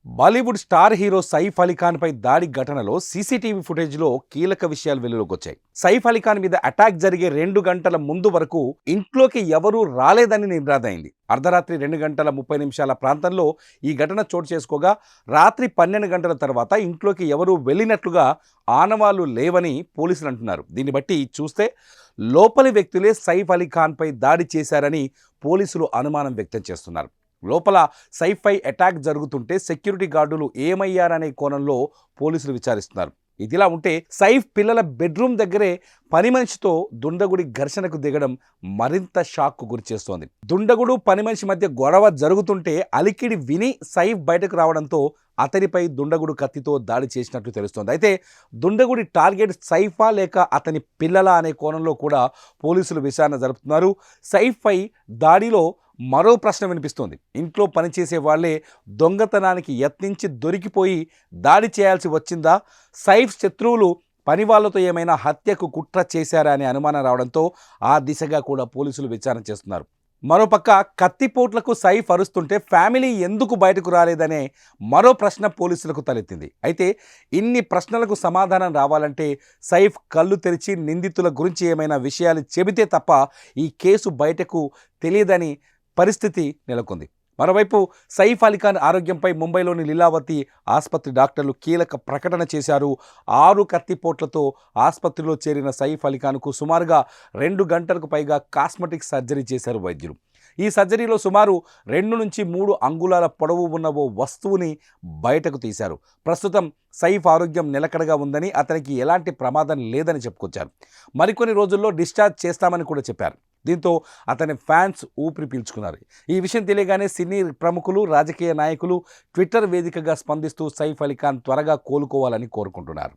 Bollywood star hero Saif Ali Khan పై దాడి ఘటనలో CCTV ఫుటేజ్లో కీలక విషయాలు వెలుగులోకి వచ్చాయి. సైఫ్ అలీ ఖాన్ మీద అటాక్ జరిగే 2 గంటల ముందు వరకు ఇంట్లోకి ఎవరూ రాలేదని నిర్ధారైంది. అర్ధరాత్రి 2 గంటల 30 నిమిషాల ప్రాంతంలో ఈ ఘటన చోటు చేసుకోగా రాత్రి 12 గంటల తర్వాత ఇంట్లోకి ఎవరూ వెళ్ళినట్లుగా ఆనవాళ్లు లేవని పోలీసులు అంటున్నారు. దీన్ని బట్టి చూస్తే లోపలి వ్యక్తులే సైఫ్ అలీ ఖాన్ పై దాడి చేశారని పోలీసులు అనుమానం వ్యక్తం చేస్తున్నారు. లోపల సైఫ్పై అటాక్ జరుగుతుంటే సెక్యూరిటీ గార్డులు ఏమయ్యారనే కోణంలో పోలీసులు విచారిస్తున్నారు. ఇదిలా ఉంటే సైఫ్ పిల్లల బెడ్రూమ్ దగ్గరే పని మనిషితో దుండగుడి ఘర్షణకు దిగడం మరింత షాక్కు గురిచేస్తోంది. దుండగుడు పని మనిషి మధ్య గొడవ జరుగుతుంటే అలికిడి విని సైఫ్ బయటకు రావడంతో అతనిపై దుండగుడు కత్తితో దాడి చేసినట్లు తెలుస్తోంది. అయితే దుండగుడి టార్గెట్ సైఫా లేక అతని పిల్లల అనే కోణంలో కూడా పోలీసులు విచారణ జరుపుతున్నారు. సైఫ్పై దాడిలో మరో ప్రశ్న వినిపిస్తోంది. ఇంట్లో పనిచేసే వాళ్లే దొంగతనానికి యత్నించి దొరికిపోయి దాడి చేయాల్సి వచ్చిందా? సైఫ్ శత్రువులు పని వాళ్లతో ఏమైనా హత్యకు కుట్ర చేశారా అనే అనుమానం రావడంతో ఆ దిశగా కూడా పోలీసులు విచారణ చేస్తున్నారు. మరోపక్క కత్తిపోట్లకు సైఫ్ అరుస్తుంటే ఫ్యామిలీ ఎందుకు బయటకు రాలేదనే మరో ప్రశ్న పోలీసులకు తలెత్తింది. అయితే ఇన్ని ప్రశ్నలకు సమాధానం రావాలంటే సైఫ్ కళ్ళు తెరిచి నిందితుల గురించి ఏమైనా విషయాలు చెబితే తప్ప ఈ కేసు బయటకు తెలియదని పరిస్థితి నెలకొంది. మరోవైపు సైఫ్ అలీ ఖాన్ ఆరోగ్యంపై ముంబైలోని లీలావతి ఆసుపత్రి డాక్టర్లు కీలక ప్రకటన చేశారు. 6 కత్తిపోట్లతో ఆసుపత్రిలో చేరిన సైఫ్ అలీ ఖాన్కు సుమారుగా 2 గంటలకు పైగా కాస్మెటిక్ సర్జరీ చేశారు వైద్యులు. ఈ సర్జరీలో సుమారు 2 నుంచి 3 అంగుళాల పొడవు ఉన్న ఓ వస్తువుని బయటకు తీశారు. ప్రస్తుతం సైఫ్ ఆరోగ్యం నిలకడగా ఉందని, అతనికి ఎలాంటి ప్రమాదం లేదని చెప్పుకొచ్చారు. మరికొన్ని రోజుల్లో డిశ్చార్జ్ చేస్తామని కూడా చెప్పారు. దీంతో అతని ఫ్యాన్స్ ఊపిరి పీల్చుకున్నారు. ఈ విషయం తెలియగానే సినీ ప్రముఖులు, రాజకీయ నాయకులు ట్విట్టర్ వేదికగా స్పందిస్తూ సైఫ్ అలీ ఖాన్ త్వరగా కోలుకోవాలని కోరుకుంటున్నారు.